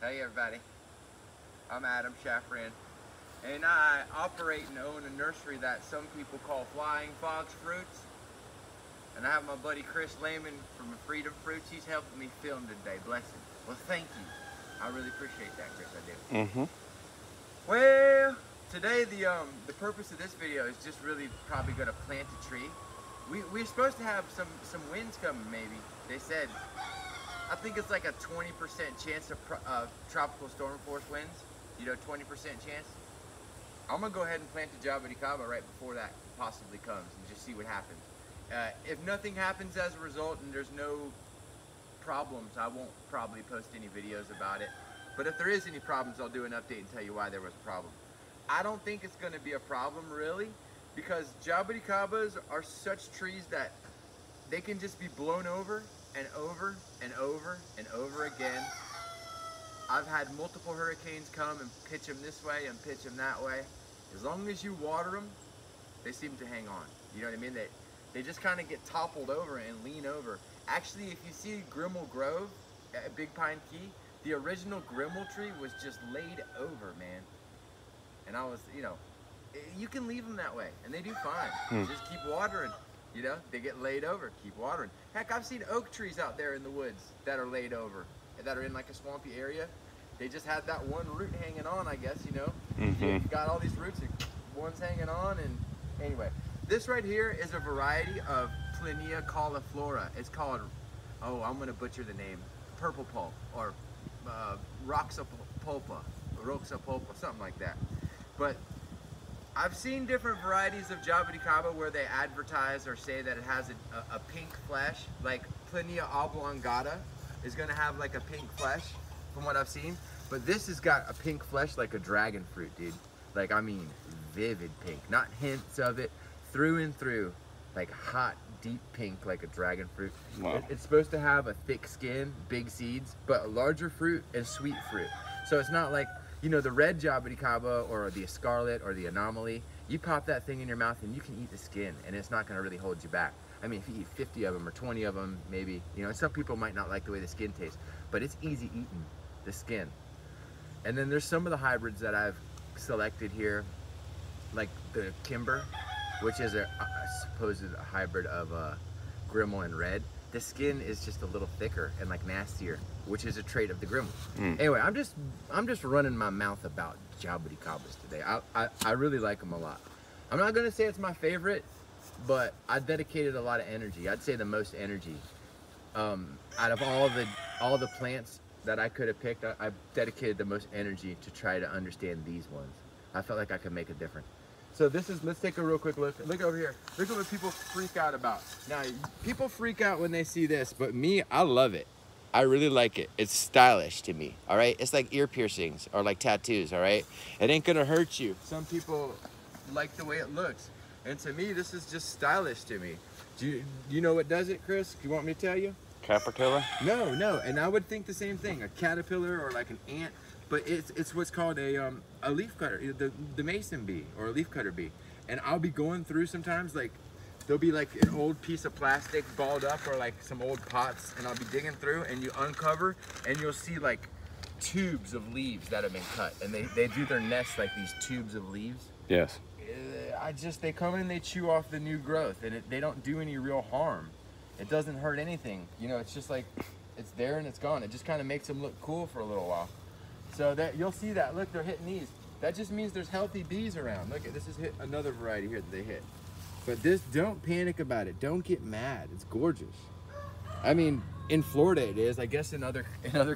Hey everybody, I'm Adam Shafran, and I operate and own a nursery that some people call Flying Fox Fruits. And I have my buddy Chris Lehman from Freedom Fruits. He's helping me film today. Bless him. Well, thank you. I really appreciate that, Chris. I do. Well, today the purpose of this video is just really probably going to plant a tree. We're supposed to have some winds coming, maybe. They said. I think it's like a 20% chance of tropical storm force winds. You know, 20% chance. I'm gonna go ahead and plant the jabuticaba right before that possibly comes and just see what happens. If nothing happens as a result and there's no problems, I won't probably post any videos about it. But if there is any problems, I'll do an update and tell you why there was a problem. I don't think it's gonna be a problem really, because jabuticabas are such trees that they can just be blown over and over and over and over again. I've had multiple hurricanes come and pitch them this way and pitch them that way. As long as you water them, they seem to hang on. You know what I mean? They just kind of get toppled over and lean over. Actually, if you see Grimmel Grove at Big Pine Key, the original Grimmel tree was just laid over, man. And I was, you know, you can leave them that way and they do fine. Just keep watering. You know, they get laid over, keep watering. Heck, I've seen oak trees out there in the woods that are laid over, that are in like a swampy area. They just had that one root hanging on, I guess, you know. You've got all these roots, and one's hanging on, and anyway. This right here is a variety of Plinia cauliflora. It's called, oh, I'm gonna butcher the name, Purple Pulp, or Roxa Polpa, Roxa Polpa, something like that. But I've seen different varieties of jabuticaba where they advertise or say that it has a pink flesh, like Plinia oblongata is gonna have like a pink flesh from what I've seen. But this has got a pink flesh like a dragon fruit, dude. Like, I mean, vivid pink, not hints of it, through and through, like hot, deep pink like a dragon fruit. Wow. It's supposed to have a thick skin, big seeds, but a larger fruit and sweet fruit. So it's not like, you know, the red jabuticaba or the scarlet or the anomaly, you pop that thing in your mouth and you can eat the skin and it's not gonna really hold you back. I mean, if you eat 50 of them or 20 of them, maybe, you know, some people might not like the way the skin tastes, but it's easy eating the skin. And then there's some of the hybrids that I've selected here, like the Kimber, which is a supposed hybrid of Grimmel and red. The skin is just a little thicker and like nastier, which is a trait of the Grimmel. Anyway, I'm just running my mouth about jabuticabas today. I really like them a lot. I'm not gonna say it's my favorite, but I dedicated a lot of energy. I'd say the most energy out of all the plants that I could have picked. I dedicated the most energy to try to understand these ones. I felt like I could make a difference. So this is, let's take a real quick look. Look over here. Look at what people freak out about. Now, people freak out when they see this, but me, I love it. I really like it. It's stylish to me, all right? It's like ear piercings or like tattoos, all right? It ain't gonna hurt you. Some people like the way it looks. And to me, this is just stylish to me. Do you know what does it, Chris? Do you want me to tell you? Caterpillar? No, and I would think the same thing. A caterpillar or like an ant. But it's what's called a leaf cutter, the mason bee or a leaf cutter bee. And I'll be going through sometimes, like there'll be like an old piece of plastic balled up or like some old pots, and I'll be digging through and you uncover and you'll see like tubes of leaves that have been cut, and they do their nest like these tubes of leaves. Yes. They come in and they chew off the new growth, and they don't do any real harm. It doesn't hurt anything. You know, it's just like, it's there and it's gone. It just kind of makes them look cool for a little while. So that you'll see that, look, they're hitting these. That just means there's healthy bees around. Look, this is another variety here that they hit. But this, don't panic about it. Don't get mad. It's gorgeous. I mean, in Florida it is. I guess in other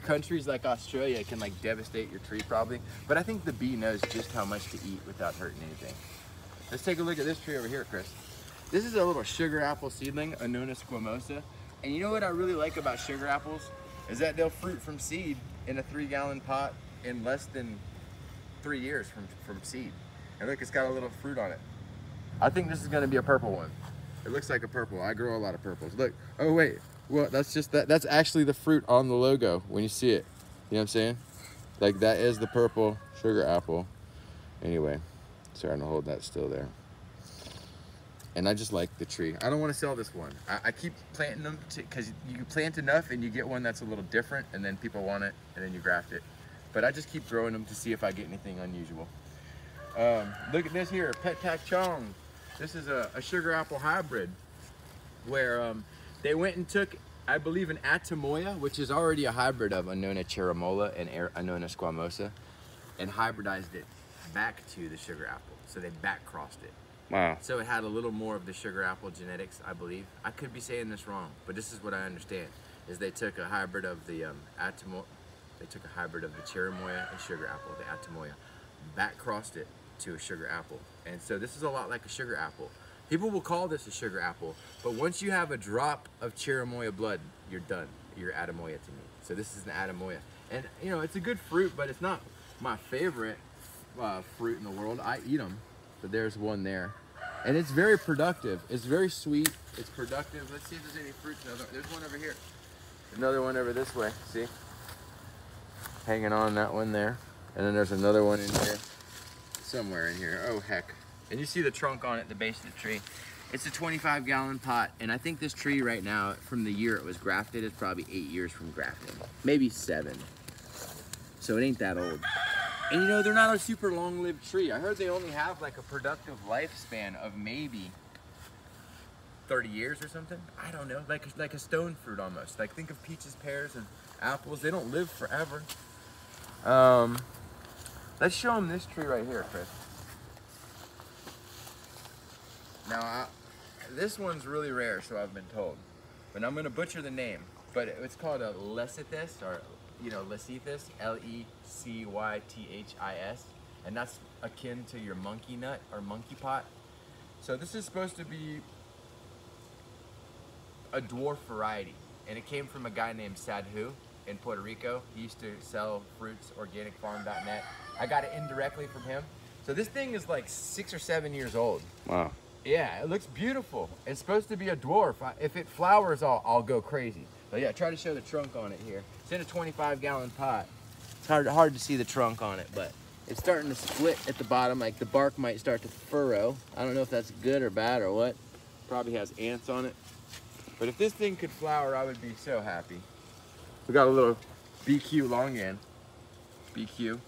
countries like Australia, it can like devastate your tree probably. But I think the bee knows just how much to eat without hurting anything. Let's take a look at this tree over here, Chris. This is a little sugar apple seedling, Annona squamosa. And you know what I really like about sugar apples? Is that they'll fruit from seed in a 3-gallon pot in less than 3 years from seed. And look, it's got a little fruit on it. I think this is gonna be a purple one. It looks like a purple. I grow a lot of purples. Look, oh wait, well, that's actually the fruit on the logo when you see it. You know what I'm saying? Like, that is the purple sugar apple. Anyway, starting to hold that still there. And I just like the tree. I don't want to sell this one. I keep planting them because you plant enough and you get one that's a little different, and then people want it, and then you graft it. but I just keep growing them to see if I get anything unusual. Look at this here, Pack Chong. This is a sugar apple hybrid where they went and took, I believe, an Atemoya, which is already a hybrid of Annona cherimola and Annona squamosa, and hybridized it back to the sugar apple. So they back crossed it. Wow. So it had a little more of the sugar apple genetics, I believe. I could be saying this wrong, but this is what I understand, is they took a hybrid of the they took a hybrid of the cherimoya and sugar apple, the Atemoya, back crossed it to a sugar apple. And so this is a lot like a sugar apple. People will call this a sugar apple, but once you have a drop of cherimoya blood, you're done. You're Atemoya to me. So this is an Atemoya. And you know, it's a good fruit, but it's not my favorite fruit in the world. I eat them, but there's one there. And it's very productive. It's very sweet. It's productive. Let's see if there's any fruits. There's one over here. Another one over this way. See? Hanging on that one there. And then there's another one in here. Somewhere in here. Oh, heck. And you see the trunk on it at the base of the tree. It's a 25-gallon pot. And I think this tree right now, from the year it was grafted, is probably 8 years from grafting. Maybe 7. So it ain't that old. And you know, they're not a super long-lived tree. I heard they only have like a productive lifespan of maybe 30 years or something. I don't know, like a stone fruit almost. Like think of peaches, pears, and apples. They don't live forever. Let's show them this tree right here, Chris. Now, this one's really rare, so I've been told. But I'm gonna butcher the name. But it's called a Lecythis, or you know, Lecythis, L-E-C-Y-T-H-I-S, and that's akin to your monkey nut or monkey pot. So this is supposed to be a dwarf variety, and it came from a guy named Sadhu in Puerto Rico. He used to sell fruits, organicfarm.net. I got it indirectly from him. So this thing is like 6 or 7 years old. Wow. Yeah, it looks beautiful. It's supposed to be a dwarf. If it flowers, I'll go crazy. But yeah, try to show the trunk on it here. It's in a 25-gallon pot. It's hard to see the trunk on it, but it's starting to split at the bottom. Like the bark might start to furrow. I don't know if that's good or bad or what. Probably has ants on it. But if this thing could flower, I would be so happy. We got a little BQ longan. BQ.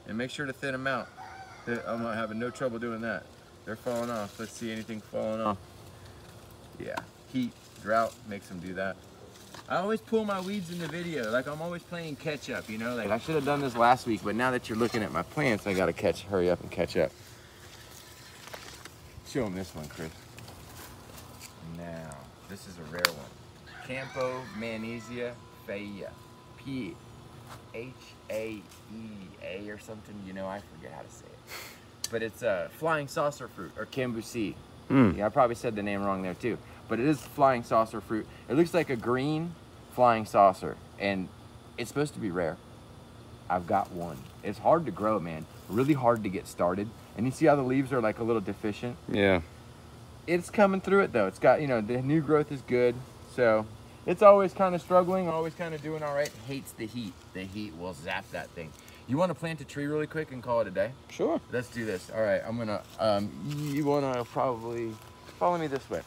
And make sure to thin them out. I'm not having no trouble doing that. They're falling off. Let's see anything falling off. Yeah, heat, drought makes them do that. I always pull my weeds in the video, like I'm always playing catch up, you know? Like I should have done this last week, but now that you're looking at my plants, I gotta hurry up and catch up. Show them this one, Chris. Now, this is a rare one. Campo Magnesia Feia. P-H-A-E-A or something, you know, I forget how to say it. But it's a flying saucer fruit, or cambusi. Yeah, I probably said the name wrong there too. But it is flying saucer fruit. It looks like a green flying saucer, and it's supposed to be rare. I've got one. It's hard to grow, man. Really hard to get started. And you see how the leaves are like a little deficient? Yeah. It's coming through it though. It's got, you know, the new growth is good. So it's always kind of struggling, always kind of doing all right. Hates the heat. The heat will zap that thing. You want to plant a tree really quick and call it a day? Sure. Let's do this. All right, I'm gonna, you wanna probably follow me this way.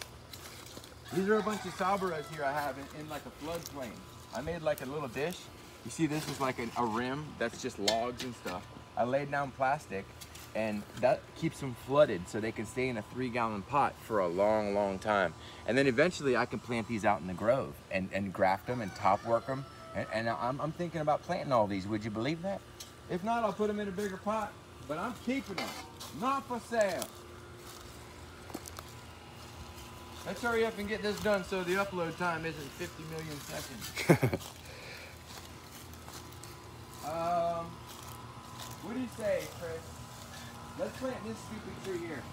These are a bunch of Sabaras here I have in like a floodplain. I made like a little dish. You see this is like a rim that's just logs and stuff. I laid down plastic and that keeps them flooded so they can stay in a 3-gallon pot for a long, long time. And then eventually I can plant these out in the grove and graft them and top work them. And I'm thinking about planting all these. Would you believe that? If not, I'll put them in a bigger pot, but I'm keeping them. Not for sale. Let's hurry up and get this done so the upload time isn't 50 million seconds. What do you say, Chris? Let's plant this stupid tree here.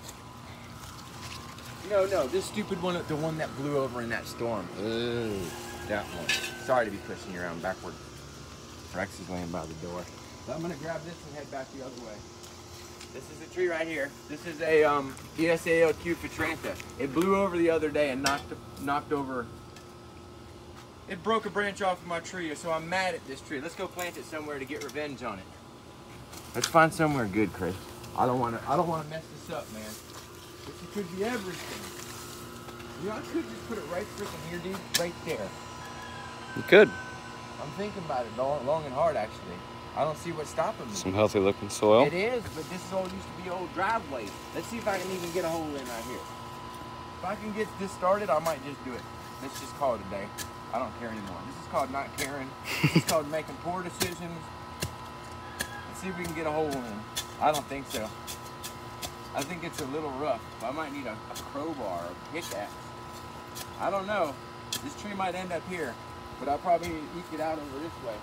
No, this stupid one, the one that blew over in that storm. Ooh, that one. Sorry to be pushing you around backward. Rex is laying by the door. So I'm gonna grab this and head back the other way. This is a tree right here. This is a E.S.A.L.Q. phitrantha. It blew over the other day and knocked over. It broke a branch off of my tree, so I'm mad at this tree. Let's go plant it somewhere to get revenge on it. Let's find somewhere good, Chris. I don't wanna mess this up, man. This could be everything. You know, I could just put it right freaking here, dude. Right there. You could. I'm thinking about it long and hard, actually. I don't see what's stopping me. Some healthy looking soil. It is, but this is all used to be old driveway. Let's see if I can even get a hole in right here. If I can get this started, I might just do it. Let's just call it a day. I don't care anymore. This is called not caring. This is called making poor decisions. Let's see if we can get a hole in. I don't think so. I think it's a little rough. I might need a crowbar or a pickaxe. I don't know. This tree might end up here, but I'll probably eke it out over this way.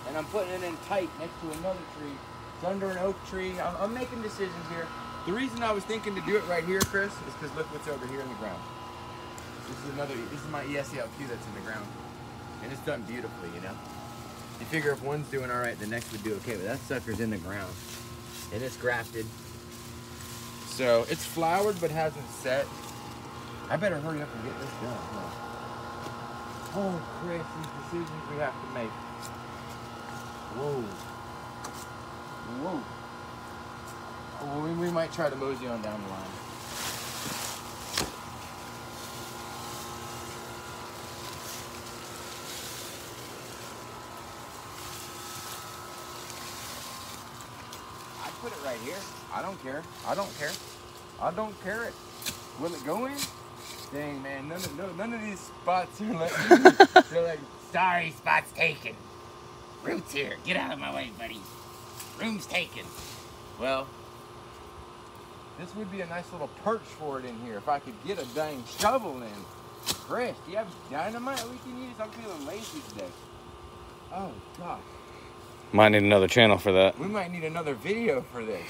And I'm putting it in tight next to another tree. It's under an oak tree. I'm making decisions here. The reason I was thinking to do it right here, Chris, is because look what's over here in the ground. This is my E.S.A.L.Q that's in the ground. And it's done beautifully, you know? You figure if one's doing all right, the next would do okay, but that sucker's in the ground. And it's grafted. So it's flowered but hasn't set. I better hurry up and get this done. Oh, Chris, these decisions we have to make. Whoa. Whoa. Well, we might try to mosey on down the line. I'd put it right here. I don't care. I don't care. I don't care it. Will it go in? Dang, man, none of these spots are like, they're like, sorry, spot's taken. Root's here. Get out of my way, buddy. Room's taken. Well, this would be a nice little perch for it in here if I could get a dang shovel in. Chris, do you have dynamite we can use? I'm feeling lazy today. Oh, gosh. Might need another channel for that. We might need another video for this.